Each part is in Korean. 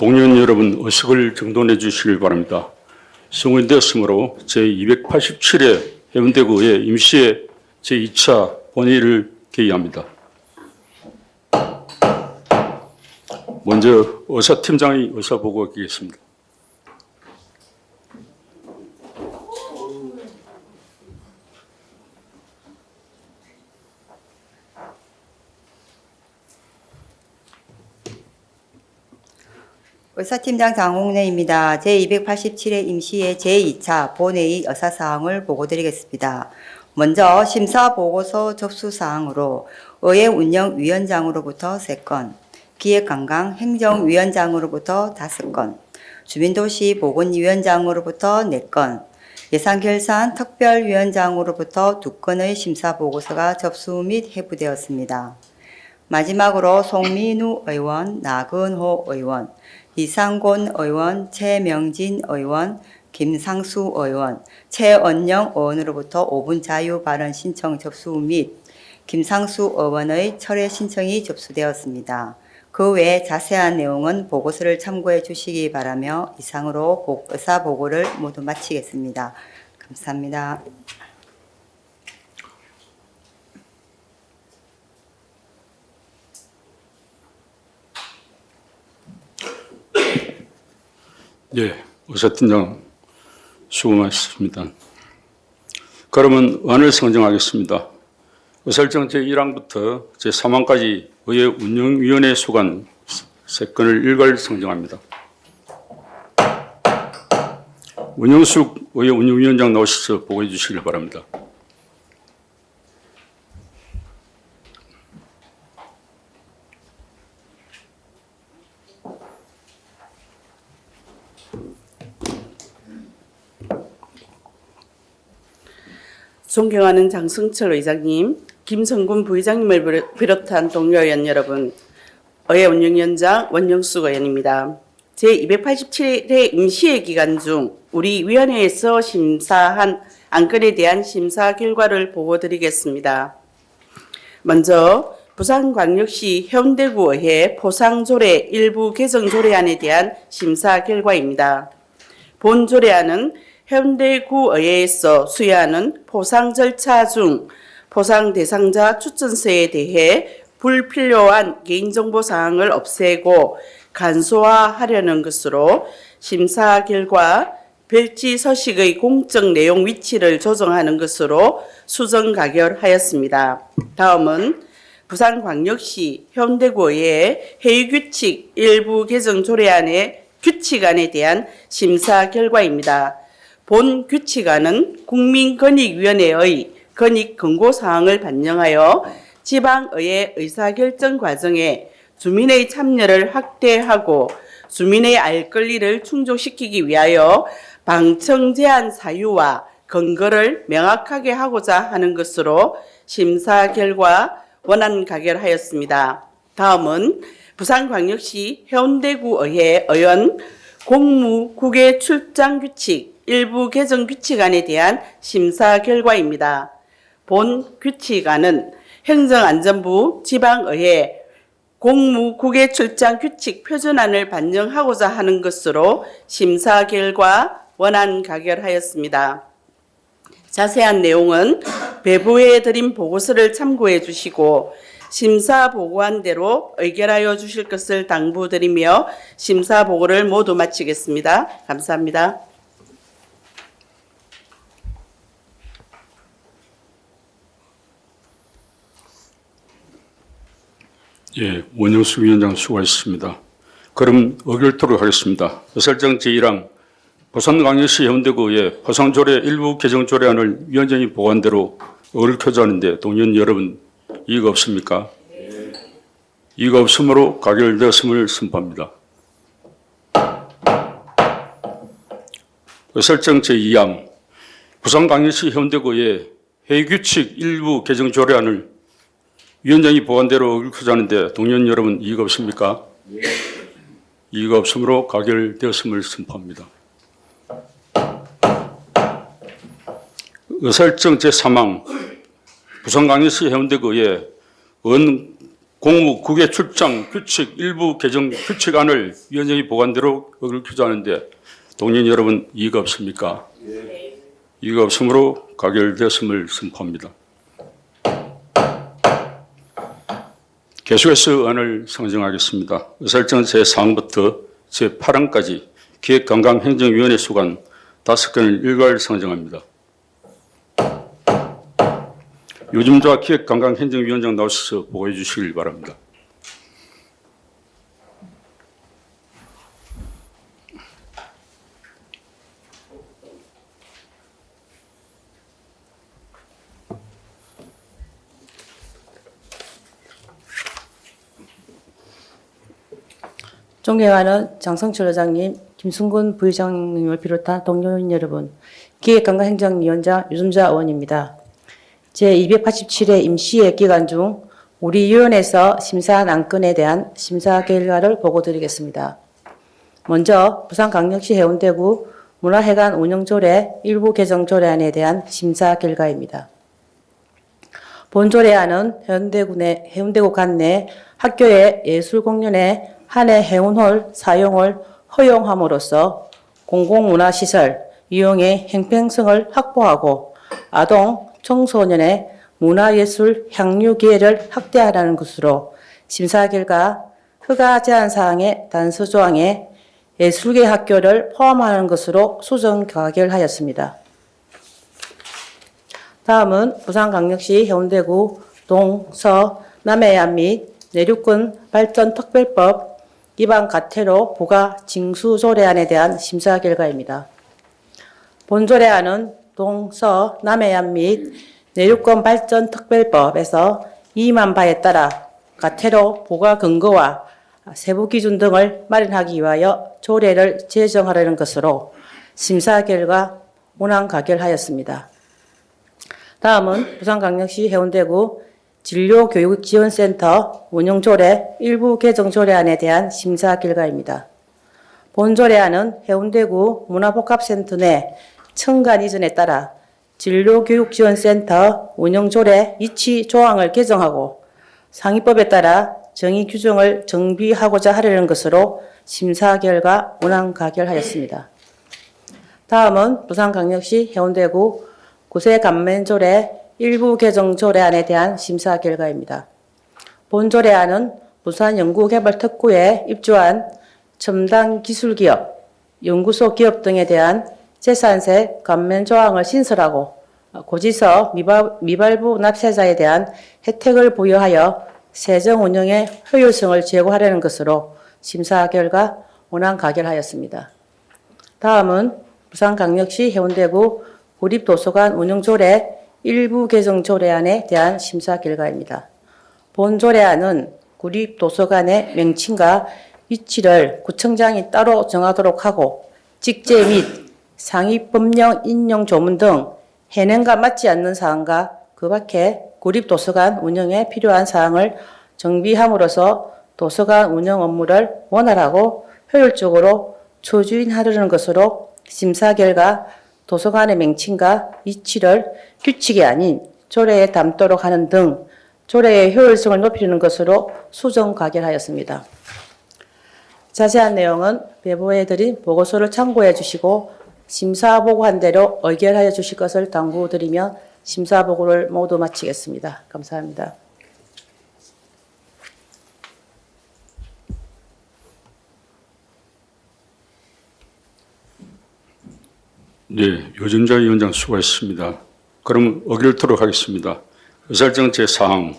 동료원 여러분, 의석을 정돈해 주시길 바랍니다. 성원되었으므로 제287회 해운대구의 임시회 제2차 본회의를 개의합니다. 먼저 의사팀장의 의사보고가 있겠습니다. 의사팀장 장홍래입니다. 제287회 임시회 제2차 본회의 의사사항을 보고드리겠습니다. 먼저 심사보고서 접수사항으로 의회운영위원장으로부터 3건, 기획관광 행정위원장으로부터 5건, 주민도시보건위원장으로부터 4건, 예산결산 특별위원장으로부터 2건의 심사보고서가 접수 및 회부되었습니다. 마지막으로 송민우 의원, 나근호 의원, 이상곤 의원, 최명진 의원, 김상수 의원, 최언영 의원으로부터 5분 자유 발언 신청 접수 및 김상수 의원의 철회 신청이 접수되었습니다. 그 외 자세한 내용은 보고서를 참고해 주시기 바라며 이상으로 의사 보고를 모두 마치겠습니다. 감사합니다. 예, 의사팀장 수고 많으셨습니다. 그러면 원을 선정하겠습니다. 의사일정 제1항부터 제3항까지 의회운영위원회에 속한 3건을 일괄 선정합니다. 운영숙 의회운영위원장 나오셔서 보고해 주시길 바랍니다. 존경하는 장승철 의장님, 김성군 부의장님을 비롯한 동료 의원 여러분, 의회운영위원장 원영숙 의원입니다. 제287회 임시회 기간 중 우리 위원회에서 심사한 안건에 대한 심사 결과를 보고드리겠습니다. 먼저 부산광역시 해운대구의회 포상조례 일부 개정 조례안에 대한 심사 결과입니다. 본 조례안은 해운대구의회에서 수여하는 포상 절차 중 포상 대상자 추천서에 대해 불필요한 개인정보 사항을 없애고 간소화하려는 것으로 심사 결과 별지 서식의 공적 내용 위치를 조정하는 것으로 수정 가결하였습니다. 다음은 부산광역시 해운대구의회 회의규칙 일부 개정 조례안의 규칙안에 대한 심사 결과입니다. 본 규칙안은 국민권익위원회의 권익 권고사항을 반영하여 지방의회 의사결정 과정에 주민의 참여를 확대하고 주민의 알 권리를 충족시키기 위하여 방청 제한 사유와 근거를 명확하게 하고자 하는 것으로 심사 결과 원안 가결하였습니다. 다음은 부산광역시 해운대구의회 의원 공무국외 출장 규칙 일부 개정 규칙안에 대한 심사 결과입니다. 본 규칙안은 행정안전부 지방의회 공무국외 출장 규칙 표준안을 반영하고자 하는 것으로 심사 결과 원안 가결하였습니다. 자세한 내용은 배부해 드린 보고서를 참고해 주시고 심사 보고한 대로 의결하여 주실 것을 당부드리며 심사 보고를 모두 마치겠습니다. 감사합니다. 예, 원영숙 위원장 수고하셨습니다. 그럼 의결토록 하겠습니다. 의사일정 제1항 부산광역시 해운대구의 포상조례 일부 개정 조례안을 위원장이 보고한 대로 의결표자하는데 동의원 여러분 이의가 없습니까? 이의가 없으므로 가결되었음을 선포합니다. 의사일정 제2항 부산광역시 해운대구의 회의규칙 일부 개정 조례안을 위원장이 보관대로 의결하는데 동의원 여러분 이의가 없습니까? 이의가 없으므로 가결되었음을 선포합니다. 의사일정 제3항 부산광역시 해운대구의 공무 국외 출장 규칙 일부 개정 규칙안을 위원장이 보관대로 의결 표자하는데 동의원 여러분 이의가 없습니까? 이의가 없으므로 가결되었음을 선포합니다. 계속해서 안을 상정하겠습니다. 의사일정 제4항부터 제8항까지 기획관광행정위원회 수관 5건을 일괄 상정합니다. 요즘좌 기획관광행정위원장 나오셔서 보고해 주시길 바랍니다. 존경하는 장성철 의장님, 김승근 부의장님을 비롯한 동료인 여러분, 기획관광행정위원장 유승자 의원입니다. 제287회 임시회 기간 중 우리 위원회에서 심사한 안건에 대한 심사 결과를 보고드리겠습니다. 먼저 부산광역시 해운대구 문화회관 운영조례 일부 개정 조례안에 대한 심사 결과입니다. 본 조례안은 해운대구 관내 학교의 예술공연에 한해 해운홀 사용을 허용함으로써 공공문화시설 이용의 형평성을 확보하고 아동, 청소년의 문화예술 향유 기회를 확대하라는 것으로 심사 결과 허가 제한 사항의 단서 조항에 예술계 학교를 포함하는 것으로 수정 가결하였습니다. 다음은 부산광역시 해운대구 동, 서, 남해안 및 내륙권 발전 특별법 위반 과태료 부과 징수 조례안에 대한 심사 결과입니다. 본 조례안은 동, 서, 남해안 및 내륙권 발전 특별법에서 위임한 바에 따라 과태료 부과 근거와 세부 기준 등을 마련하기 위하여 조례를 제정하려는 것으로 심사 결과 문항 가결하였습니다. 다음은 부산광역시 해운대구 진료교육지원센터 운영조례 일부 개정 조례안에 대한 심사 결과입니다. 본 조례안은 해운대구 문화복합센터 내 청관 이전에 따라 진료교육지원센터 운영조례 이치 조항을 개정하고 상위법에 따라 정의 규정을 정비하고자 하려는 것으로 심사 결과 문항 가결하였습니다. 다음은 부산광역시 해운대구 구세감면조례 일부 개정 조례안에 대한 심사 결과입니다. 본 조례안은 부산연구개발특구에 입주한 첨단 기술기업, 연구소 기업 등에 대한 재산세 감면 조항을 신설하고 고지서 미발부 납세자에 대한 혜택을 부여하여 세정 운영의 효율성을 제고하려는 것으로 심사 결과 문항 가결하였습니다. 다음은 부산광역시 해운대구 구립도서관 운영조례 일부 개정 조례안에 대한 심사 결과입니다. 본 조례안은 구립도서관의 명칭과 위치를 구청장이 따로 정하도록 하고 직제 및 상위 법령 인용 조문 등 현행과 맞지 않는 사항과 그 밖에 구립도서관 운영에 필요한 사항을 정비함으로써 도서관 운영 업무를 원활하고 효율적으로 추진하려는 것으로 심사 결과 도서관의 명칭과 위치를 규칙이 아닌 조례에 담도록 하는 등 조례의 효율성을 높이는 것으로 수정 가결하였습니다. 자세한 내용은 배부해드린 보고서를 참고해 주시고 심사 보고한 대로 의결하여 주실 것을 당부드리며 심사 보고를 모두 마치겠습니다. 감사합니다. 네, 요전자 위원장 수고하셨습니다. 그럼 의결토록 하겠습니다. 의사일정 제4항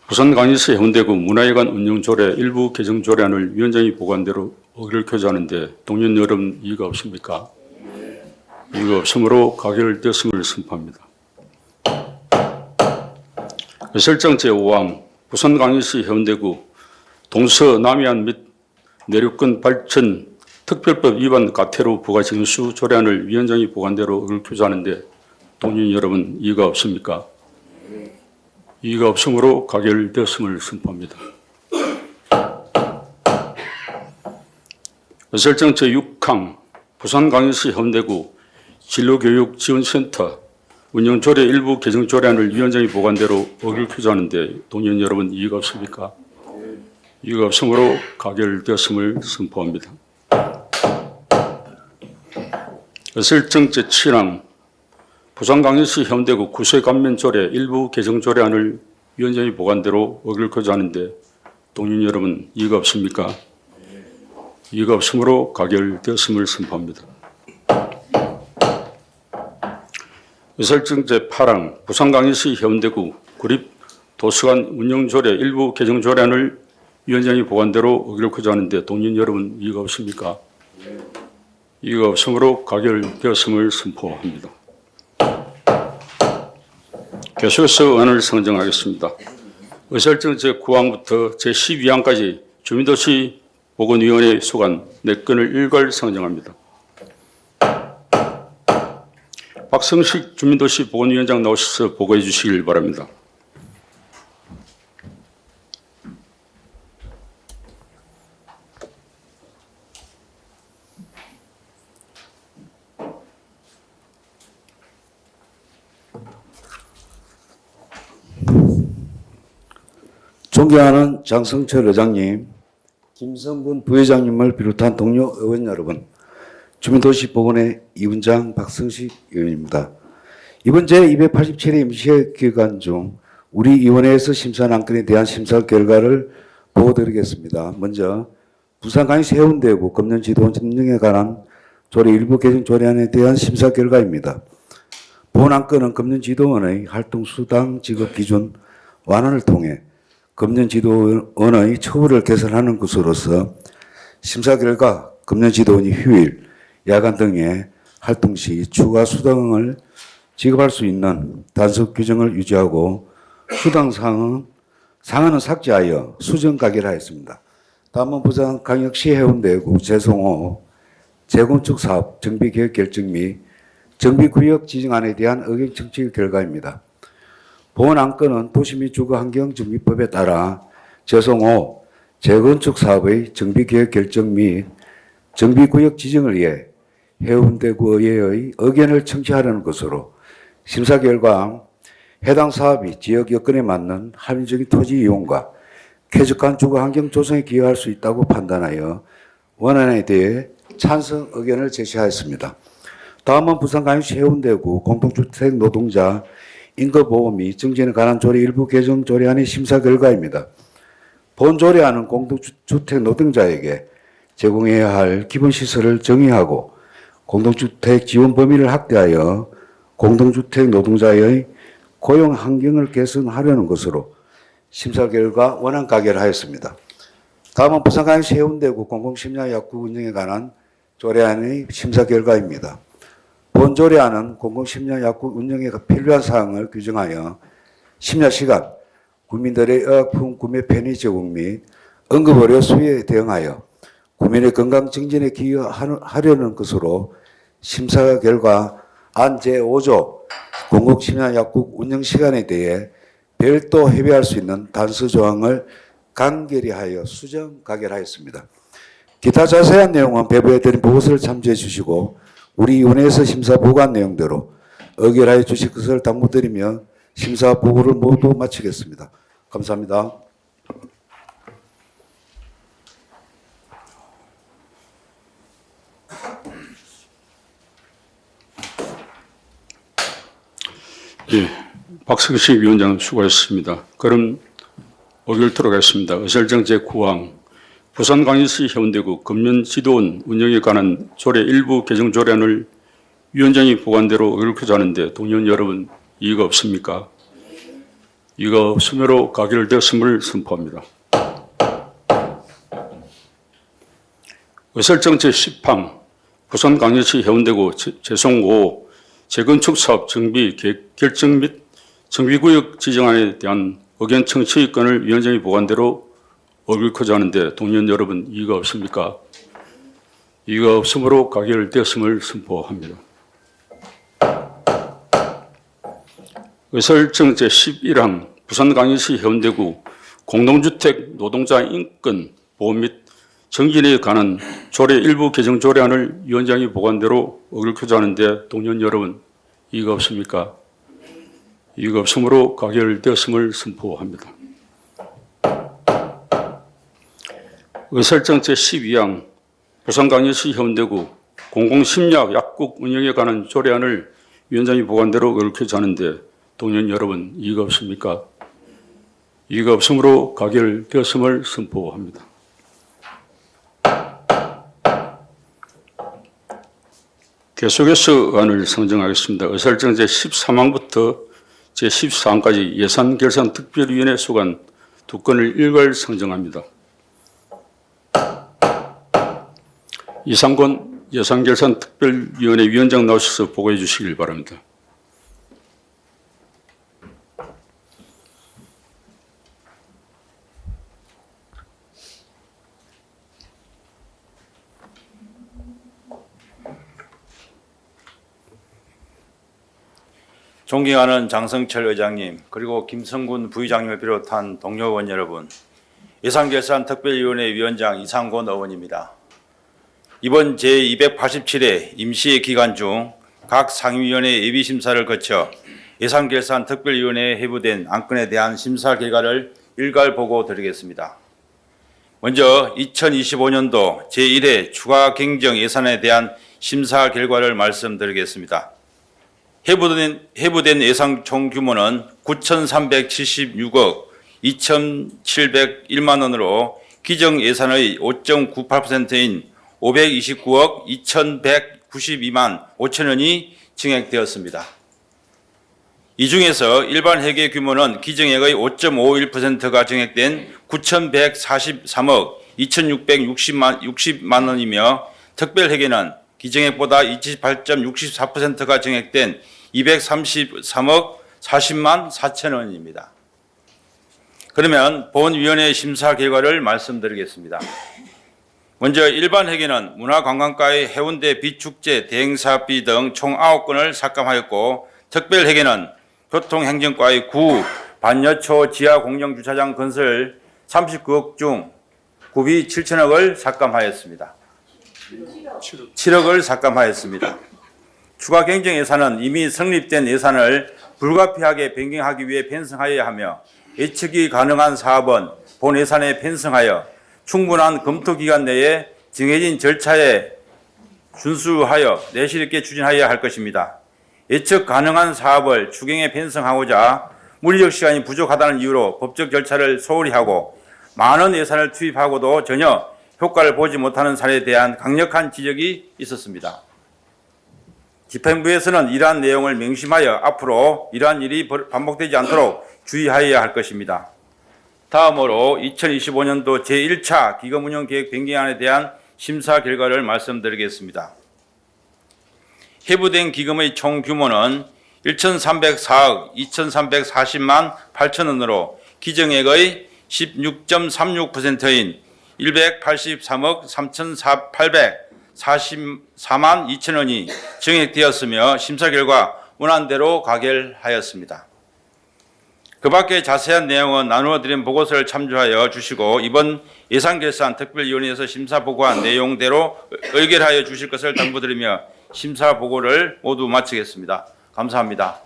부산광역시 해운대구 문화회관 운영조례 일부 개정 조례안을 위원장이 보관대로 의결 표자하는데 동의원 여러분 이의가 없습니까? 이의가 없으므로 가결되었음을 선포합니다. 의사일정 제5항 부산광역시 해운대구 동서 남해안 및 내륙권 발전 특별법 위반 과태료 부과 징수 조례안을 위원장이 보관대로 의결 표자하는데 동의원 여러분 이의가 없습니까? 이의가 없으므로 가결되었음을 선포합니다. 의사일정 제6항 부산광역시 해운대구 진로교육지원센터 운영조례 일부 개정조례안을 위원장이 보관대로 어길 표조하는데 동의원 여러분 이의가 없습니까? 이의가 없으므로 가결되었음을 선포합니다. 설정 제7항 부산광역시 해운대구 구세감면조례 일부 개정조례안을 위원장이 보관대로 어길 표조하는데 동의원 여러분 이의가 없습니까? 이의가 없으므로 가결되었음을 선포합니다. 설정 제8항 부산광역시 해운대구 구립 도서관 운영조례 일부 개정조례안을 위원장이 보관대로 어기놓고자 하는데 동의원 여러분 이의가 없습니까? 이의가 없으므로 가결되었음을 선포합니다. 계속해서 의안을 상정하겠습니다. 의설정 제9항부터 제12항까지 주민도시 보건위원회 소관 4건을 일괄 상정합니다. 박성식 주민도시 보건위원장 나오셔서 보고해 주시길 바랍니다. 존경하는 장성철 의장님, 김성근 부회장님을 비롯한 동료 의원 여러분, 주민도시보건회 이훈장 박성식 의원입니다. 이번 제287회 임시회 기간 중 우리 위원회에서 심사한 안건에 대한 심사 결과를 보고드리겠습니다. 먼저 부산광역시 해운대구 금년지도원 점령에 관한 조례 일부 개정 조례안에 대한 심사 결과입니다. 본 안건은 금년지도원의 활동수당 지급 기준 완화를 통해 금년지도원의 처우를 개선하는 것으로서 심사 결과 금년지도원이 휴일, 야간 등의 활동 시 추가 수당을 지급할 수 있는 단속 규정을 유지하고 수당 상한은 삭제하여 수정 가결하였습니다. 다음은 부산광역시 해운대구 재송호 재건축 사업 정비계획 결정 및 정비구역 지정안에 대한 의견 청취 결과입니다. 본 안건은 도시 및 주거환경정비법에 따라 재송호 재건축 사업의 정비계획 결정 및 정비구역 지정을 위해 해운대구의회의 의견을 청취하려는 것으로 심사 결과 해당 사업이 지역 여건에 맞는 합리적인 토지 이용과 쾌적한 주거환경 조성에 기여할 수 있다고 판단하여 원안에 대해 찬성 의견을 제시하였습니다. 다음은 부산광역시 해운대구 공동주택 노동자 인거보호 및 증진에 관한 조례 일부 개정 조례안의 심사 결과입니다. 본 조례안은 공동주택 노동자에게 제공해야 할 기본시설을 정의하고 공동주택 지원 범위를 확대하여 공동주택 노동자의 고용 환경을 개선하려는 것으로 심사 결과 원안 가결하였습니다. 다음은 부산광역시 해운대구 공공심야약국 운영에 관한 조례안의 심사 결과입니다. 본 조례안은 공공심야약국 운영에 필요한 사항을 규정하여 심야시간 국민들의 의약품 구매 편의 제공 및 응급의료 수요에 대응하여 국민의 건강 증진에 기여하려는 것으로 심사 결과 안 제5조 공공심야약국 운영 시간에 대해 별도 협의할 수 있는 단서 조항을 간결히 하여 수정 가결하였습니다. 기타 자세한 내용은 배부해드린 보고서를 참조해 주시고 우리 위원회에서 심사 보고한 내용대로 의결하여 주실 것을 당부드리며 심사 보고를 모두 마치겠습니다. 감사합니다. 예, 박성식 위원장 수고하셨습니다. 그럼 의결토록 하겠습니다. 의설정 제9항 부산광역시 해운대구 금년지도원 운영에 관한 조례 일부 개정 조례안을 위원장이 보관대로 의결토록 하는데 동의원 여러분 이의가 없습니까? 이의가 없으므로 가결되었음을 선포합니다. 의설정 제10항 부산광역시 해운대구 재송호 재건축 사업 정비 계획 결정 및 정비구역 지정안에 대한 의견 청취의 건을 위원장이 보관대로 의결토록 하는데 동의원 여러분 이의가 없습니까? 이의가 없으므로 가결되었음을 선포합니다. 의설정 제11항 부산광역시 해운대구 공동주택 노동자 인권 보호 및 정진에 관한 조례 일부 개정 조례안을 위원장이 보관대로 의결토록 하는데 동의원 여러분 이의가 없습니까? 이의가 없으므로 가결되었음을 선포합니다. 의설정 제12항 부산광역시 해운대구 공공심리학 약국 운영에 관한 조례안을 위원장이 보관대로 얽혀져 하는데 동의원 여러분 이의가 없습니까? 이의가 없으므로 가결되었음을 선포합니다. 계속해서 안을 상정하겠습니다. 의설정 제13항부터 제14항까지 예산결산특별위원회 소관 2건을 일괄 상정합니다. 이상권 예산결산특별위원회 위원장 나오셔서 보고해 주시길 바랍니다. 존경하는 장성철 의장님, 그리고 김성군 부의장님을 비롯한 동료 의원 여러분, 예산결산특별위원회 위원장 이상권 의원입니다. 이번 제287회 임시회 기간 중 각 상임위원회 예비심사를 거쳐 예산결산특별위원회에 회부된 안건에 대한 심사 결과를 일괄 보고 드리겠습니다. 먼저 2025년도 제1회 추가 경정 예산에 대한 심사 결과를 말씀드리겠습니다. 회부된 예산 총 규모는 9,376억 2,701만 원으로 기정 예산의 5.98%인 529억 2,192만 5천 원이 증액되었습니다. 이 중에서 일반 회계 규모는 기정액의 5.51%가 증액된 9,143억 2,660만 원이며 특별 회계는 기정액보다 28.64%가 증액된 233억 40만 4천 원입니다. 그러면 본위원회 심사 결과를 말씀드리겠습니다. 먼저 일반 회계는 문화관광과의 해운대 비축제 대행사비 등 총 9건을 삭감하였고, 특별 회계는 교통행정과의 구 반여초 지하 공영주차장 건설 39억 중 구비 7천억을 삭감하였습니다. 7억을 삭감하였습니다. 추가 경정 예산은 이미 성립된 예산을 불가피하게 변경하기 위해 편성하여야 하며, 예측이 가능한 사업은 본 예산에 편성하여 충분한 검토 기간 내에 정해진 절차에 준수하여 내실 있게 추진하여야 할 것입니다. 예측 가능한 사업을 추경에 편성하고자 물리적 시간이 부족하다는 이유로 법적 절차를 소홀히 하고 많은 예산을 투입하고도 전혀 효과를 보지 못하는 사례에 대한 강력한 지적이 있었습니다. 집행부에서는 이러한 내용을 명심하여 앞으로 이러한 일이 반복되지 않도록 주의하여야 할 것입니다. 다음으로 2025년도 제1차 기금운용계획 변경안에 대한 심사 결과를 말씀드리겠습니다. 회부된 기금의 총 규모는 1,304억 2,340만 8천 원으로 기정액의 16.36%인 183억 3,844만 2천 원이 증액되었으며 심사 결과 원안대로 가결하였습니다. 그 밖에 자세한 내용은 나누어 드린 보고서를 참조하여 주시고 이번 예산결산특별위원회에서 심사보고한 내용대로 의결하여 주실 것을 당부드리며 심사보고를 모두 마치겠습니다. 감사합니다.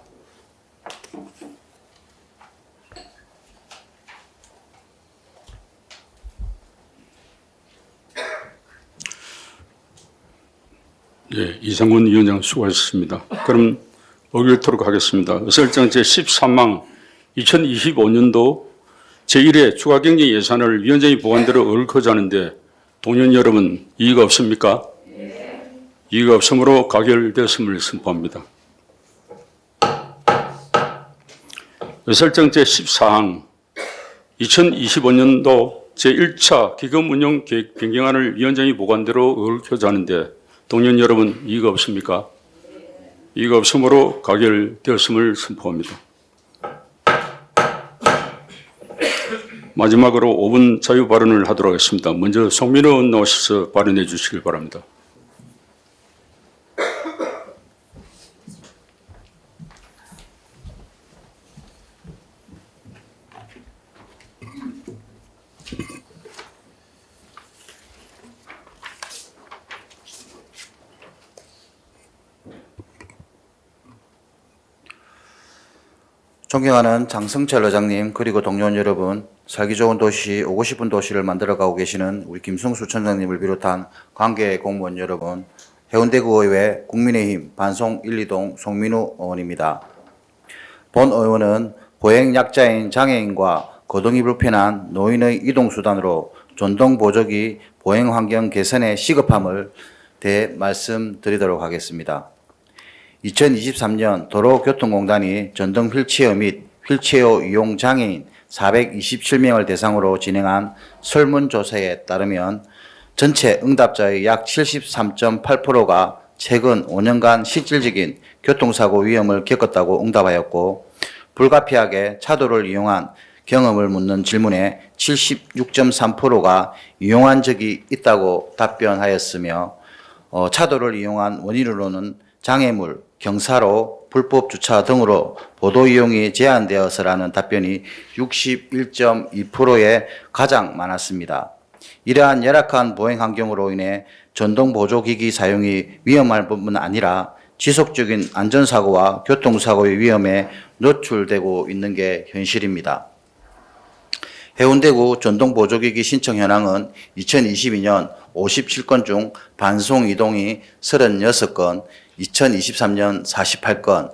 예, 이상훈 위원장 수고하셨습니다. 그럼 의결토록 하겠습니다. 의설정 제13항 2025년도 제1회 추가경정 예산을 위원장이 보관대로 얽혀져 하는데 동의원 여러분 이의가 없습니까? 이의가 없으므로 가결되었음을 선포합니다. 의설정 제14항 2025년도 제1차 기금운용계획 변경안을 위원장이 보관대로 얽혀져 하는데 동의원 여러분 이의가 없습니까? 이의가 없으므로 가결되었음을 선포합니다. 마지막으로 5분 자유 발언을 하도록 하겠습니다. 먼저 송민호 의원 나오셔서 발언해 주시길 바랍니다. 존경하는 장성철 의장님 그리고 동료원 여러분, 살기 좋은 도시, 오고 싶은 도시를 만들어가고 계시는 우리 김승수 천장님을 비롯한 관계 공무원 여러분, 해운대구의회 국민의힘 반송 1, 2동 송민우 의원입니다. 본 의원은 보행약자인 장애인과 거동이 불편한 노인의 이동수단으로 전동보조기 보행환경 개선의 시급함을 대해 말씀드리도록 하겠습니다. 2023년 도로교통공단이 전동 휠체어 및 휠체어 이용 장애인 427명을 대상으로 진행한 설문조사에 따르면 전체 응답자의 약 73.8%가 최근 5년간 실질적인 교통사고 위험을 겪었다고 응답하였고, 불가피하게 차도를 이용한 경험을 묻는 질문에 76.3%가 이용한 적이 있다고 답변하였으며, 차도를 이용한 원인으로는 장애물, 경사로, 불법 주차 등으로 보도 이용이 제한되어서라는 답변이 61.2%에 가장 많았습니다. 이러한 열악한 보행 환경으로 인해 전동 보조기기 사용이 위험할 뿐만 아니라 지속적인 안전사고와 교통사고의 위험에 노출되고 있는 게 현실입니다. 해운대구 전동보조기기 신청 현황은 2022년 57건 중 반송 이동이 36건, 2023년 48건,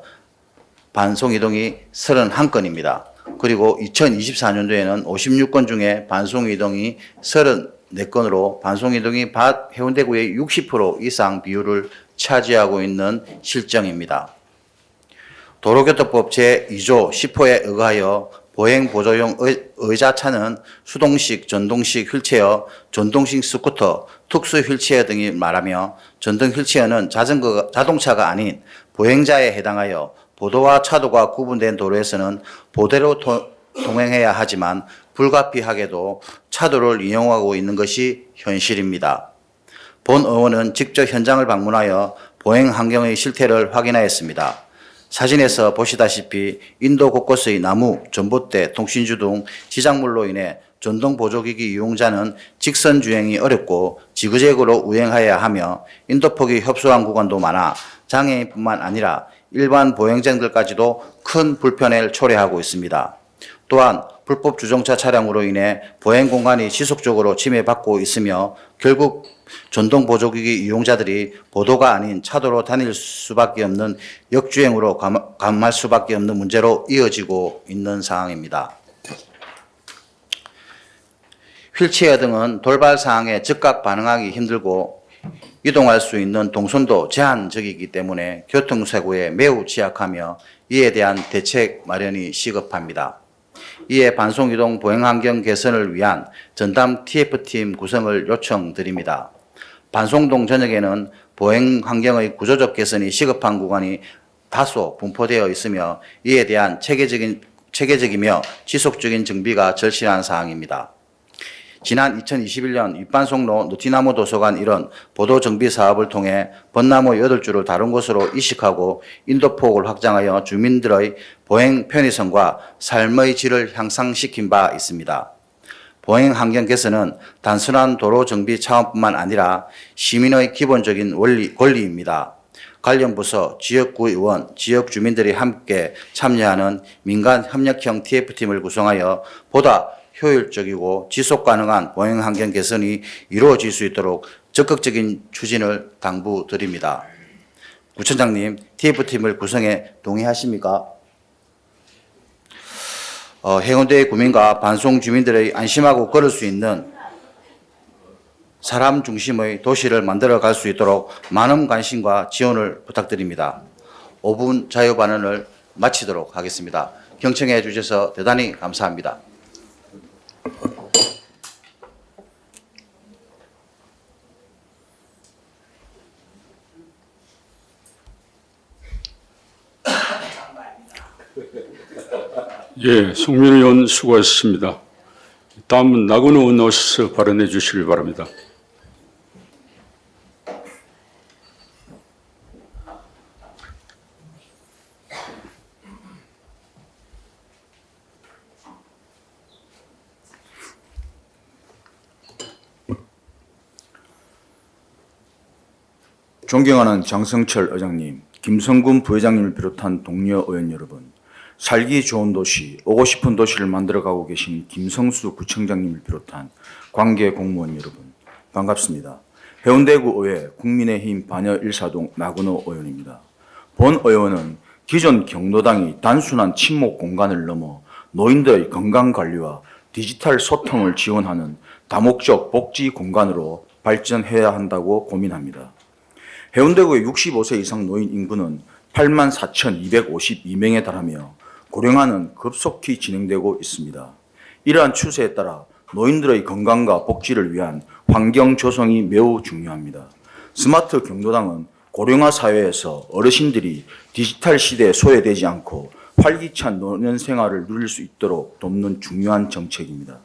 반송 이동이 31건입니다. 그리고 2024년도에는 56건 중에 반송 이동이 34건으로 반송 이동이 해운대구의 60% 이상 비율을 차지하고 있는 실정입니다. 도로교통법 제2조 10호에 의하여 보행보조용 의자차는 수동식, 전동식 휠체어, 전동식 스쿠터, 특수 휠체어 등이 말하며, 전동 휠체어는 자동차가 아닌 보행자에 해당하여 보도와 차도가 구분된 도로에서는 보대로 통행해야 하지만 불가피하게도 차도를 이용하고 있는 것이 현실입니다. 본 의원은 직접 현장을 방문하여 보행 환경의 실태를 확인하였습니다. 사진에서 보시다시피 인도 곳곳의 나무, 전봇대, 통신주 등 지작물로 인해 전동 보조기기 이용자는 직선 주행이 어렵고 지그재그로 우행해야 하며 인도폭이 협소한 구간도 많아 장애인뿐만 아니라 일반 보행자들까지도 큰 불편을 초래하고 있습니다. 또한 불법 주정차 차량으로 인해 보행 공간이 지속적으로 침해받고 있으며 결국 전동 보조기기 이용자들이 보도가 아닌 차도로 다닐 수밖에 없는 역주행으로 감할 수밖에 없는 문제로 이어지고 있는 상황입니다. 휠체어 등은 돌발 상황에 즉각 반응하기 힘들고 이동할 수 있는 동선도 제한적이기 때문에 교통사고에 매우 취약하며 이에 대한 대책 마련이 시급합니다. 이에 반송이동 보행환경 개선을 위한 전담 TF팀 구성을 요청드립니다. 반송동 전역에는 보행환경의 구조적 개선이 시급한 구간이 다소 분포되어 있으며 이에 대한 체계적이며 지속적인 정비가 절실한 사항입니다. 지난 2021년 윗반송로 느티나무 도서관 일원 보도 정비 사업을 통해 벚나무 8주를 다른 곳으로 이식하고 인도폭을 확장하여 주민들의 보행 편의성과 삶의 질을 향상시킨 바 있습니다. 보행 환경 개선은 단순한 도로 정비 차원뿐만 아니라 시민의 기본적인 권리입니다. 관련 부서, 지역구 의원, 지역 주민들이 함께 참여하는 민간 협력형 TF팀을 구성하여 보다 효율적이고 지속 가능한 보행 환경 개선이 이루어질 수 있도록 적극적인 추진을 당부드립니다. 구청장님, TF팀을 구성에 동의하십니까? 해운대 구민과 반송 주민들의 안심하고 걸을 수 있는 사람 중심의 도시를 만들어 갈 수 있도록 많은 관심과 지원을 부탁드립니다. 5분 자유발언을 마치도록 하겠습니다. 경청해 주셔서 대단히 감사합니다. 예, 송민우 의원 수고하셨습니다. 다음은 나건우 의원 나오셔서 발언해 주시길 바랍니다. 존경하는 장성철 의장님, 김성군 부회장님을 비롯한 동료 의원 여러분, 살기 좋은 도시, 오고 싶은 도시를 만들어가고 계신 김성수 구청장님을 비롯한 관계 공무원 여러분, 반갑습니다. 해운대구 의회 국민의힘 반여 1사동 나근호 의원입니다. 본 의원은 기존 경로당이 단순한 친목 공간을 넘어 노인들의 건강관리와 디지털 소통을 지원하는 다목적 복지 공간으로 발전해야 한다고 고민합니다. 해운대구의 65세 이상 노인 인구는 84,252명에 달하며 고령화는 급속히 진행되고 있습니다. 이러한 추세에 따라 노인들의 건강과 복지를 위한 환경 조성이 매우 중요합니다. 스마트 경로당은 고령화 사회에서 어르신들이 디지털 시대에 소외되지 않고 활기찬 노년 생활을 누릴 수 있도록 돕는 중요한 정책입니다.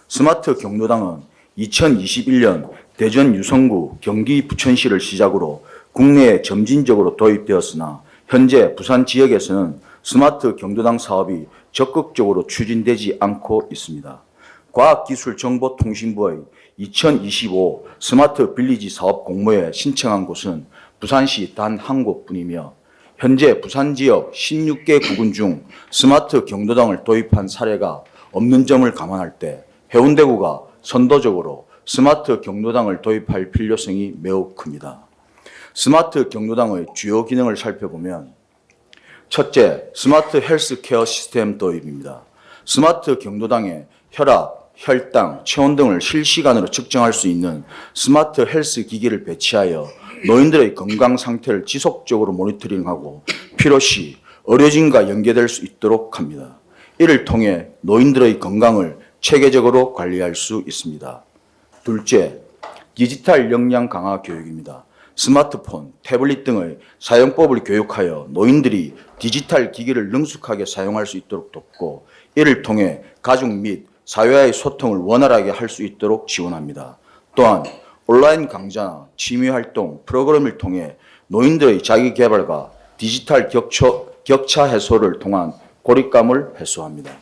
스마트 경로당은 2021년 대전 유성구, 경기 부천시를 시작으로 국내에 점진적으로 도입되었으나 현재 부산 지역에서는 스마트 경로당 사업이 적극적으로 추진되지 않고 있습니다. 과학기술정보통신부의 2025 스마트 빌리지 사업 공모에 신청한 곳은 부산시 단 한 곳뿐이며 현재 부산 지역 16개 구군 중 스마트 경로당을 도입한 사례가 없는 점을 감안할 때 해운대구가 선도적으로 스마트 경로당을 도입할 필요성이 매우 큽니다. 스마트 경로당의 주요 기능을 살펴보면 첫째, 스마트 헬스케어 시스템 도입입니다. 스마트 경로당에 혈압, 혈당, 체온 등을 실시간으로 측정할 수 있는 스마트 헬스 기기를 배치하여 노인들의 건강 상태를 지속적으로 모니터링하고 필요시 의료진과 연계될 수 있도록 합니다. 이를 통해 노인들의 건강을 체계적으로 관리할 수 있습니다. 둘째, 디지털 역량 강화 교육입니다. 스마트폰, 태블릿 등의 사용법을 교육하여 노인들이 디지털 기기를 능숙하게 사용할 수 있도록 돕고 이를 통해 가족 및 사회와의 소통을 원활하게 할 수 있도록 지원합니다. 또한 온라인 강좌나 취미활동, 프로그램을 통해 노인들의 자기개발과 디지털 격차 해소를 통한 고립감을 해소합니다.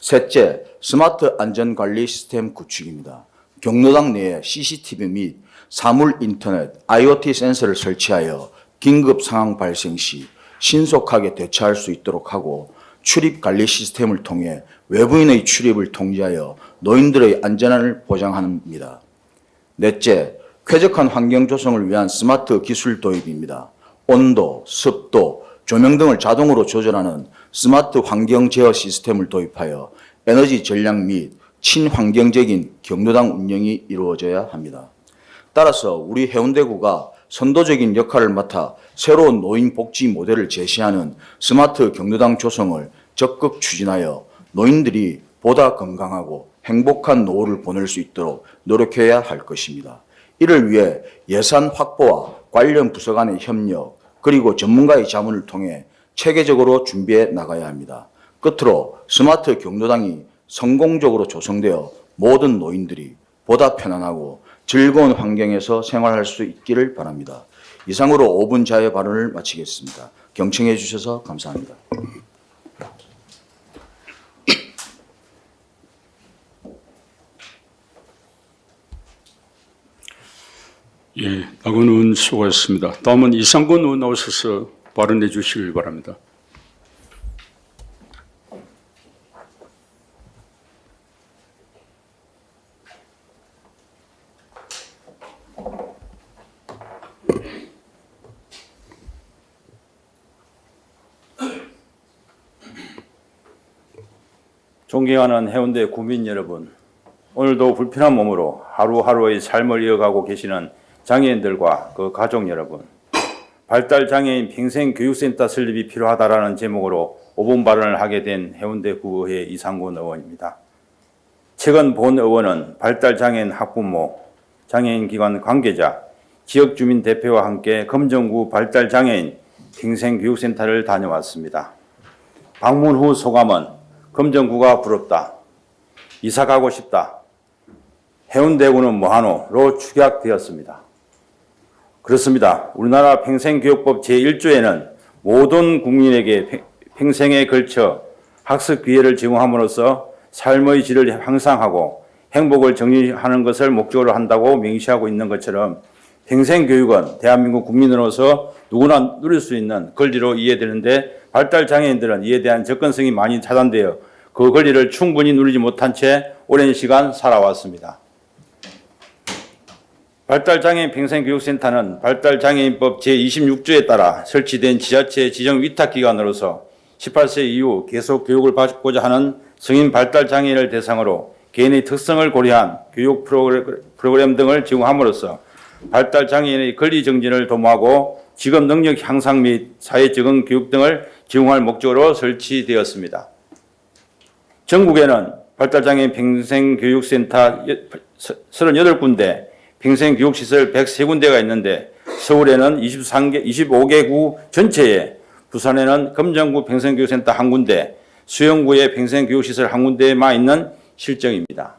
셋째, 스마트 안전관리 시스템 구축입니다. 경로당 내에 CCTV 및 사물 인터넷, IoT 센서를 설치하여 긴급 상황 발생 시 신속하게 대처할 수 있도록 하고 출입 관리 시스템을 통해 외부인의 출입을 통제하여 노인들의 안전을 보장합니다. 넷째, 쾌적한 환경 조성을 위한 스마트 기술 도입입니다. 온도, 습도, 조명 등을 자동으로 조절하는 스마트 환경 제어 시스템을 도입하여 에너지 전략 및 친환경적인 경로당 운영이 이루어져야 합니다. 따라서 우리 해운대구가 선도적인 역할을 맡아 새로운 노인 복지 모델을 제시하는 스마트 경로당 조성을 적극 추진하여 노인들이 보다 건강하고 행복한 노후를 보낼 수 있도록 노력해야 할 것입니다. 이를 위해 예산 확보와 관련 부서 간의 협력 그리고 전문가의 자문을 통해 체계적으로 준비해 나가야 합니다. 끝으로 스마트 경로당이 성공적으로 조성되어 모든 노인들이 보다 편안하고 즐거운 환경에서 생활할 수 있기를 바랍니다. 이상으로 5분 자유 발언을 마치겠습니다. 경청해 주셔서 감사합니다. 예, 나건 의원 수고하셨습니다. 다음은 이상권 의원 나오셔서 발언해 주시길 바랍니다. 존경하는 해운대 구민 여러분, 오늘도 불편한 몸으로 하루하루의 삶을 이어가고 계시는 장애인들과 그 가족 여러분, 발달장애인 평생교육센터 설립이 필요하다라는 제목으로 5분 발언을 하게 된 해운대구의회 이상권 의원입니다. 최근 본 의원은 발달장애인 학부모, 장애인기관 관계자, 지역주민 대표와 함께 금정구 발달장애인 평생교육센터를 다녀왔습니다. 방문 후 소감은 금정구가 부럽다, 이사 가고 싶다, 해운대구는 뭐하노로 축약되었습니다. 그렇습니다. 우리나라 평생교육법 제1조에는 모든 국민에게 평생에 걸쳐 학습 기회를 제공함으로써 삶의 질을 향상하고 행복을 정립하는 것을 목적으로 한다고 명시하고 있는 것처럼 평생교육은 대한민국 국민으로서 누구나 누릴 수 있는 권리로 이해되는데 발달장애인들은 이에 대한 접근성이 많이 차단되어 그 권리를 충분히 누리지 못한 채 오랜 시간 살아왔습니다. 발달장애인 평생교육센터는 발달장애인법 제26조에 따라 설치된 지자체 지정 위탁기관으로서 18세 이후 계속 교육을 받고자 하는 성인 발달장애인을 대상으로 개인의 특성을 고려한 교육 프로그램 등을 제공함으로써 발달장애인의 권리 정진을 도모하고 직업 능력 향상 및 사회 적응 교육 등을 제공할 목적으로 설치되었습니다. 전국에는 발달장애인 평생교육센터 38군데, 평생교육시설 103군데가 있는데 서울에는 25개 구 전체에, 부산에는 금정구 평생교육센터 1군데, 수영구에 평생교육시설 1군데만 있는 실정입니다.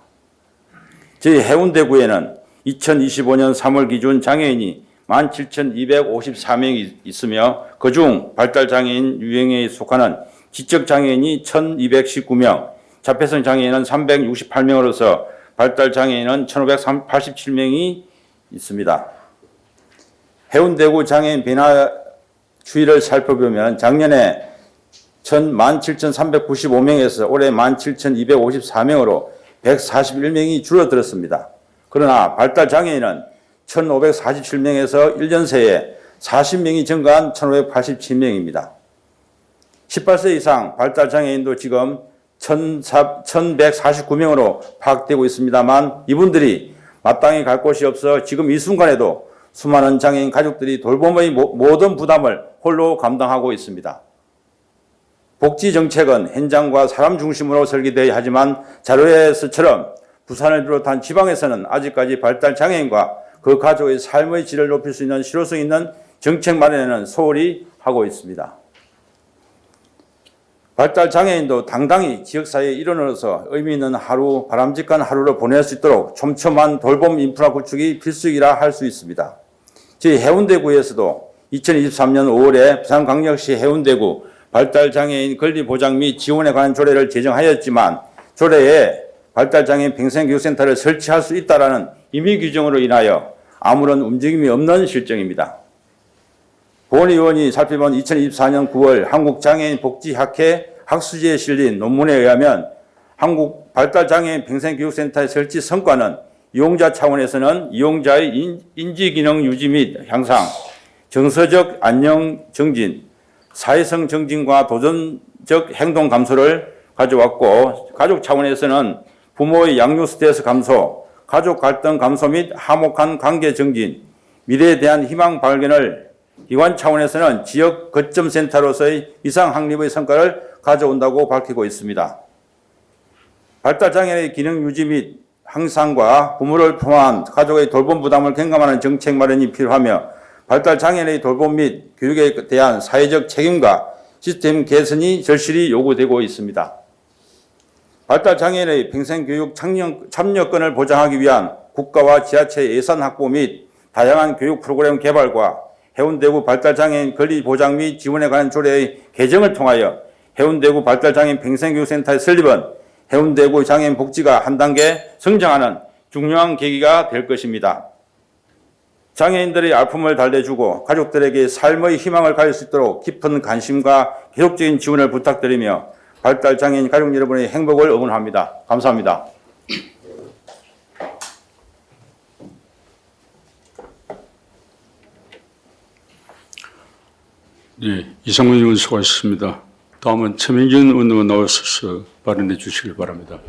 저희 해운대구에는 2025년 3월 기준 장애인이 17,254명이 있으며 그중 발달장애인 유형에 속하는 지적장애인이 1,219명, 자폐성 장애인은 368명으로서 발달장애인은 1,587명이 있습니다. 해운대구 장애인 변화 추이를 살펴보면 작년에 17,395명에서 올해 17,254명으로 141명이 줄어들었습니다. 그러나 발달장애인은 1,547명에서 1년 새에 40명이 증가한 1,587명입니다. 18세 이상 발달장애인도 지금 1,149명으로 파악되고 있습니다만 이분들이 마땅히 갈 곳이 없어 지금 이 순간에도 수많은 장애인 가족들이 돌봄의 모든 부담을 홀로 감당하고 있습니다. 복지정책은 현장과 사람 중심으로 설계되어야 하지만 자료에서처럼 부산을 비롯한 지방에서는 아직까지 발달장애인과 그 가족의 삶의 질을 높일 수 있는 실효성 있는 정책 마련에는 소홀히 하고 있습니다. 발달장애인도 당당히 지역사회의 일원으로서 의미 있는 하루, 바람직한 하루를 보낼 수 있도록 촘촘한 돌봄 인프라 구축이 필수이라 할 수 있습니다. 저희 해운대구에서도 2023년 5월에 부산광역시 해운대구 발달장애인 권리보장 및 지원에 관한 조례를 제정하였지만 조례에 발달장애인 평생교육센터를 설치할 수 있다라는 임의 규정으로 인하여 아무런 움직임이 없는 실정입니다. 본의원이 살펴본 2024년 9월 한국장애인 복지학회 학수지에 실린 논문에 의하면 한국 발달장애인 평생교육센터의 설치 성과는 이용자 차원에서는 이용자의 인지기능 유지 및 향상, 정서적 안녕 정진, 사회성 정진과 도전적 행동 감소를 가져왔고 가족 차원에서는 부모의 양육 스트레스 감소, 가족 갈등 감소 및 화목한 관계 정진, 미래에 대한 희망 발견을 기관 차원에서는 지역 거점 센터로서의 이상 확립의 성과를 가져온다고 밝히고 있습니다. 발달장애인의 기능 유지 및 향상과 부모를 포함한 가족의 돌봄 부담을 경감하는 정책 마련이 필요하며 발달장애인의 돌봄 및 교육에 대한 사회적 책임과 시스템 개선이 절실히 요구되고 있습니다. 발달장애인의 평생교육 참여권을 보장하기 위한 국가와 지자체 예산 확보 및 다양한 교육 프로그램 개발과 해운대구 발달장애인 권리 보장 및 지원에 관한 조례의 개정을 통하여 해운대구 발달장애인 평생교육센터의 설립은 해운대구 장애인 복지가 한 단계 성장하는 중요한 계기가 될 것입니다. 장애인들의 아픔을 달래주고 가족들에게 삶의 희망을 가질 수 있도록 깊은 관심과 계속적인 지원을 부탁드리며 발달장애인 가족 여러분의 행복을 응원합니다. 감사합니다. 네, 이상문 의원 수고하셨습니다. 다음은 최민준 의원 나와주셔서 발언해 주시길 바랍니다.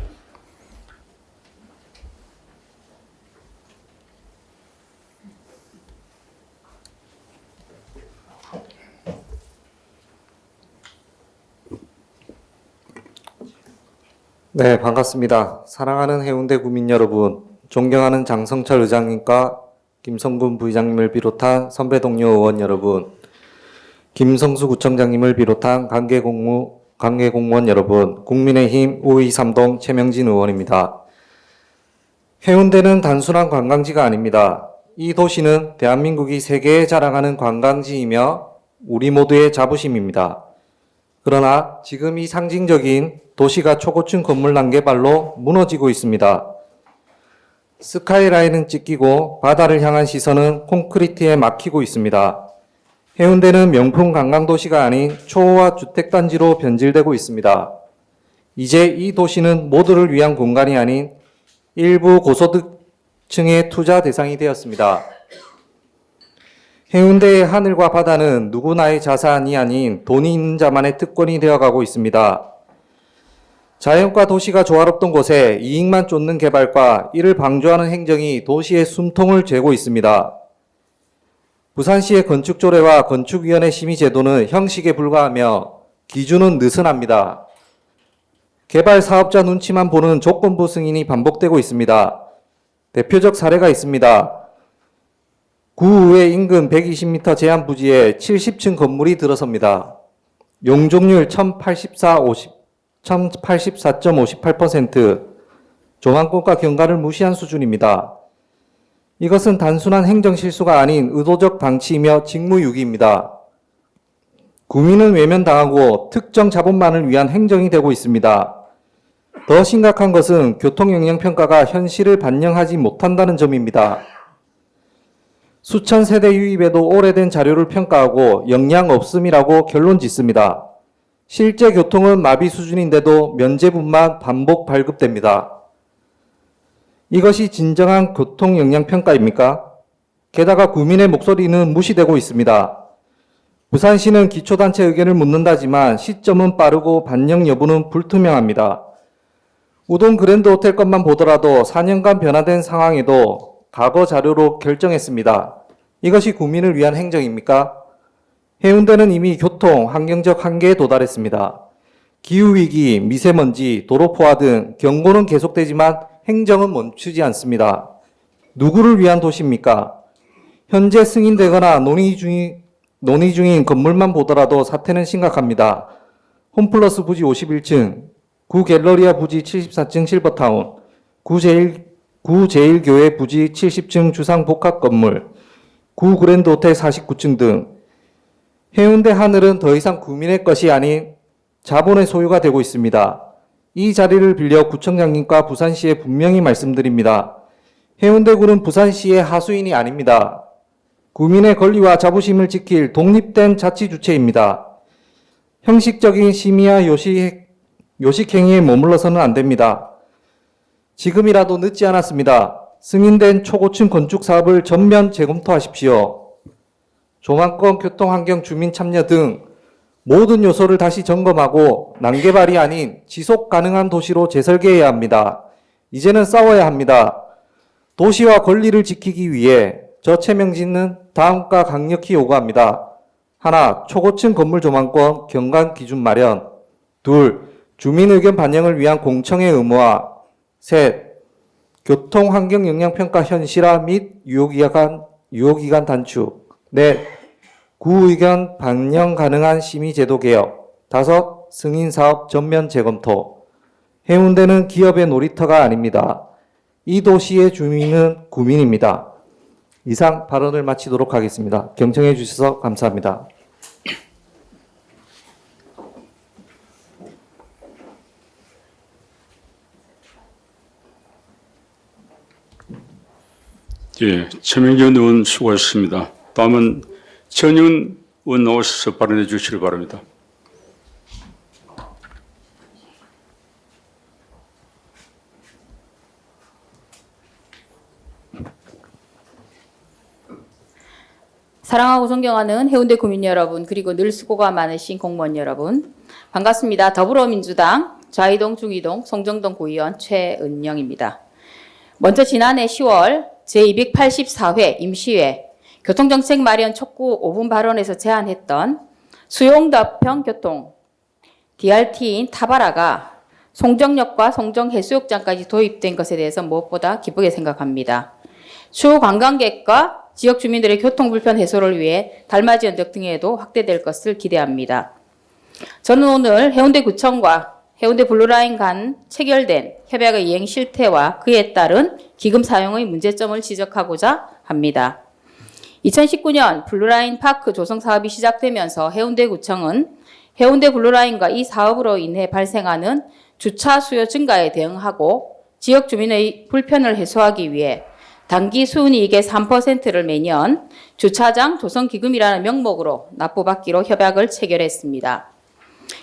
네, 반갑습니다. 사랑하는 해운대 구민 여러분, 존경하는 장성철 의장님과 김성군 부의장님을 비롯한 선배 동료 의원 여러분, 김성수 구청장님을 비롯한 관계 공무원 여러분, 국민의힘 우의 3동 최명진 의원입니다. 해운대는 단순한 관광지가 아닙니다. 이 도시는 대한민국이 세계에 자랑하는 관광지이며 우리 모두의 자부심입니다. 그러나 지금 이 상징적인 도시가 초고층 건물 단계발로 무너지고 있습니다. 스카이라인은 찢기고 바다를 향한 시선은 콘크리트에 막히고 있습니다. 해운대는 명품 관광도시가 아닌 초호화 주택단지로 변질되고 있습니다. 이제 이 도시는 모두를 위한 공간이 아닌 일부 고소득층의 투자 대상이 되었습니다. 해운대의 하늘과 바다는 누구나의 자산이 아닌 돈이 있는 자만의 특권이 되어가고 있습니다. 자연과 도시가 조화롭던 곳에 이익만 쫓는 개발과 이를 방조하는 행정이 도시의 숨통을 죄고 있습니다. 부산시의 건축조례와 건축위원회 심의제도는 형식에 불과하며 기준은 느슨합니다. 개발 사업자 눈치만 보는 조건부 승인이 반복되고 있습니다. 대표적 사례가 있습니다. 구의회 인근 120m 제한 부지에 70층 건물이 들어섭니다. 용적률 1084.58%, 조망권과 경관을 무시한 수준입니다. 이것은 단순한 행정실수가 아닌 의도적 방치이며 직무유기입니다. 구민은 외면당하고 특정 자본만을 위한 행정이 되고 있습니다. 더 심각한 것은 교통영향평가가 현실을 반영하지 못한다는 점입니다. 수천 세대 유입에도 오래된 자료를 평가하고 영향 없음이라고 결론 짓습니다. 실제 교통은 마비 수준인데도 면제분만 반복 발급됩니다. 이것이 진정한 교통 영향 평가입니까? 게다가 구민의 목소리는 무시되고 있습니다. 부산시는 기초단체 의견을 묻는다지만 시점은 빠르고 반영 여부는 불투명합니다. 우동 그랜드 호텔 것만 보더라도 4년간 변화된 상황에도 과거 자료로 결정했습니다. 이것이 구민을 위한 행정입니까? 해운대는 이미 교통, 환경적 한계에 도달했습니다. 기후위기, 미세먼지, 도로 포화 등 경고는 계속되지만 행정은 멈추지 않습니다. 누구를 위한 도시입니까? 현재 승인되거나 논의 중인 건물만 보더라도 사태는 심각합니다. 홈플러스 부지 51층, 구 갤러리아 부지 74층 실버타운, 구 제일교회 부지 70층 주상복합 건물, 구 그랜드 호텔 49층 등 해운대 하늘은 더 이상 구민의 것이 아닌 자본의 소유가 되고 있습니다. 이 자리를 빌려 구청장님과 부산시에 분명히 말씀드립니다. 해운대구는 부산시의 하수인이 아닙니다. 구민의 권리와 자부심을 지킬 독립된 자치주체입니다. 형식적인 심의와 요식행위에 머물러서는 안 됩니다. 지금이라도 늦지 않았습니다. 승인된 초고층 건축 사업을 전면 재검토하십시오. 조망권, 교통환경, 주민 참여 등 모든 요소를 다시 점검하고 난개발이 아닌 지속 가능한 도시로 재설계해야 합니다. 이제는 싸워야 합니다. 도시와 권리를 지키기 위해 저 최명진은 다음과 강력히 요구합니다. 하나, 초고층 건물 조망권 경관 기준 마련. 둘, 주민 의견 반영을 위한 공청회 의무화. 셋, 교통 환경 영향 평가 현실화 및 유효기간 단축. 넷, 구의견 반영 가능한 심의 제도 개혁. 다섯, 승인 사업 전면 재검토. 해운대는 기업의 놀이터가 아닙니다. 이 도시의 주민은 구민입니다. 이상 발언을 마치도록 하겠습니다. 경청해 주셔서 감사합니다. 예, 최명진 의원 수고하셨습니다. 다음은 전윤 의원 나오셔서 발언해 주시기 바랍니다. 사랑하고 존경하는 해운대 구민 여러분, 그리고 늘 수고가 많으신 공무원 여러분, 반갑습니다. 더불어민주당 좌이동, 중이동, 송정동 구의원 최은영입니다. 먼저 지난해 10월 제284회 임시회 교통정책 마련 촉구 5분 발언에서 제안했던 수용답형 교통 DRT인 타바라가 송정역과 송정해수욕장까지 도입된 것에 대해서 무엇보다 기쁘게 생각합니다. 추후 관광객과 지역 주민들의 교통 불편 해소를 위해 달맞이 언덕 등에도 확대될 것을 기대합니다. 저는 오늘 해운대구청과 해운대 블루라인 간 체결된 협약의 이행 실태와 그에 따른 기금 사용의 문제점을 지적하고자 합니다. 2019년 블루라인 파크 조성 사업이 시작되면서 해운대구청은 해운대 블루라인과 이 사업으로 인해 발생하는 주차 수요 증가에 대응하고 지역 주민의 불편을 해소하기 위해 단기 순이익의 3%를 매년 주차장 조성기금이라는 명목으로 납부받기로 협약을 체결했습니다.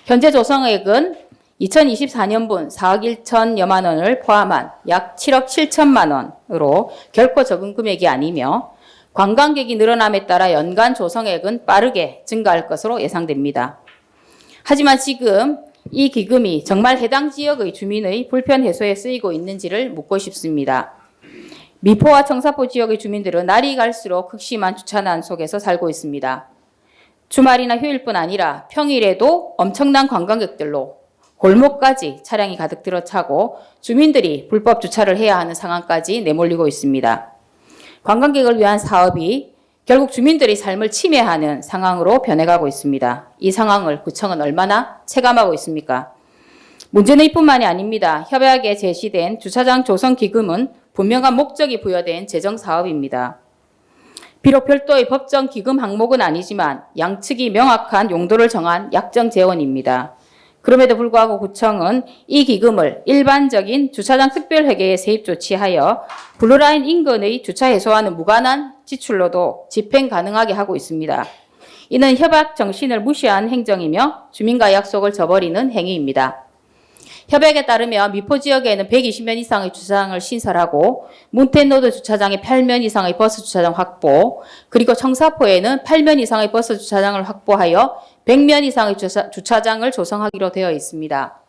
현재 조성액은 2024년분 4억 1천여만 원을 포함한 약 7억 7천만 원으로 결코 적은 금액이 아니며 관광객이 늘어남에 따라 연간 조성액은 빠르게 증가할 것으로 예상됩니다. 하지만 지금 이 기금이 정말 해당 지역의 주민의 불편 해소에 쓰이고 있는지를 묻고 싶습니다. 미포와 청사포 지역의 주민들은 날이 갈수록 극심한 주차난 속에서 살고 있습니다. 주말이나 휴일뿐 아니라 평일에도 엄청난 관광객들로 골목까지 차량이 가득 들어차고 주민들이 불법 주차를 해야 하는 상황까지 내몰리고 있습니다. 관광객을 위한 사업이 결국 주민들의 삶을 침해하는 상황으로 변해가고 있습니다. 이 상황을 구청은 얼마나 체감하고 있습니까? 문제는 이뿐만이 아닙니다. 협약에 제시된 주차장 조성 기금은 분명한 목적이 부여된 재정 사업입니다. 비록 별도의 법정 기금 항목은 아니지만 양측이 명확한 용도를 정한 약정 재원입니다. 그럼에도 불구하고 구청은 이 기금을 일반적인 주차장 특별회계에 세입 조치하여 블루라인 인근의 주차 해소와는 무관한 지출로도 집행 가능하게 하고 있습니다. 이는 협약 정신을 무시한 행정이며 주민과의 약속을 저버리는 행위입니다. 협약에 따르면 미포 지역에는 120면 이상의 주차장을 신설하고 문텐로드 주차장에 8면 이상의 버스 주차장 확보, 그리고 청사포에는 8면 이상의 버스 주차장을 확보하여 100면 이상의 주차장을 조성하기로 되어 있습니다.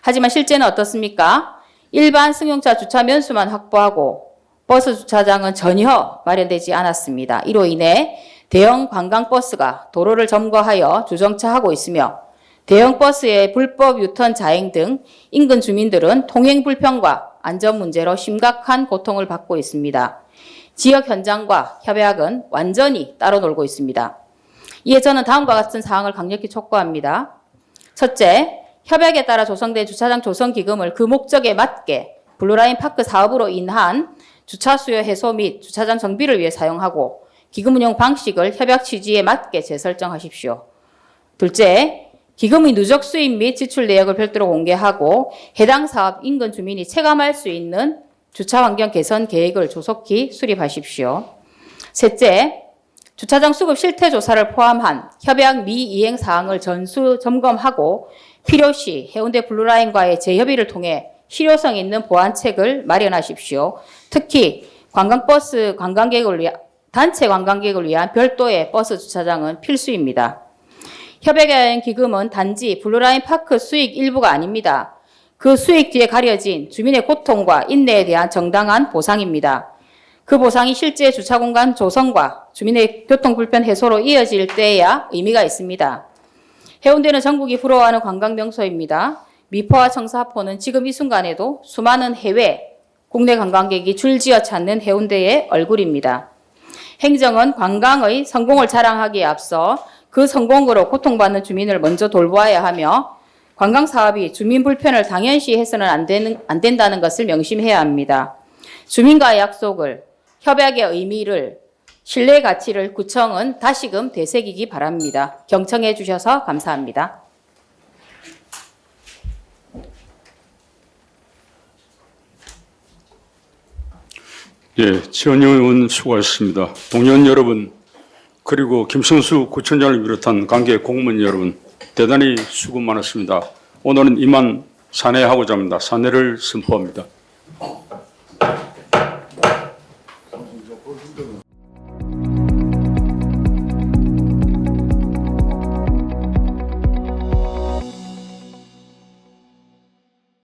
하지만 실제는 어떻습니까? 일반 승용차 주차 면수만 확보하고 버스 주차장은 전혀 마련되지 않았습니다. 이로 인해 대형 관광버스가 도로를 점거하여 주정차하고 있으며 대형 버스의 불법 유턴 자행 등 인근 주민들은 통행 불편과 안전 문제로 심각한 고통을 받고 있습니다. 지역 현장과 협약은 완전히 따로 놀고 있습니다. 이에 저는 다음과 같은 사항을 강력히 촉구합니다. 첫째, 협약에 따라 조성된 주차장 조성 기금을 그 목적에 맞게 블루라인 파크 사업으로 인한 주차 수요 해소 및 주차장 정비를 위해 사용하고 기금 운영 방식을 협약 취지에 맞게 재설정하십시오. 둘째, 기금의 누적 수입 및 지출 내역을 별도로 공개하고 해당 사업 인근 주민이 체감할 수 있는 주차 환경 개선 계획을 조속히 수립하십시오. 셋째, 주차장 수급 실태 조사를 포함한 협약 미이행 사항을 전수 점검하고 필요시 해운대 블루라인과의 재협의를 통해 실효성 있는 보완책을 마련하십시오. 특히 단체 관광객을 위한 별도의 버스 주차장은 필수입니다. 협약에 의한 기금은 단지 블루라인 파크 수익 일부가 아닙니다. 그 수익 뒤에 가려진 주민의 고통과 인내에 대한 정당한 보상입니다. 그 보상이 실제 주차 공간 조성과 주민의 교통 불편 해소로 이어질 때에야 의미가 있습니다. 해운대는 전국이 부러워하는 관광 명소입니다. 미포와 청사포는 지금 이 순간에도 수많은 해외, 국내 관광객이 줄지어 찾는 해운대의 얼굴입니다. 행정은 관광의 성공을 자랑하기에 앞서 그 성공으로 고통받는 주민을 먼저 돌보아야 하며 관광 사업이 주민 불편을 당연시 해서는 안 된다는 것을 명심해야 합니다. 주민과의 약속을, 협약의 의미를, 신뢰의 가치를 구청은 다시금 되새기기 바랍니다. 경청해 주셔서 감사합니다. 예, 지원영 의원 수고하셨습니다. 동료원 여러분, 그리고 김성수 구청장을 비롯한 관계 공무원 여러분, 대단히 수고 많았습니다. 오늘은 이만 산회하고자 합니다. 산회를 선포합니다.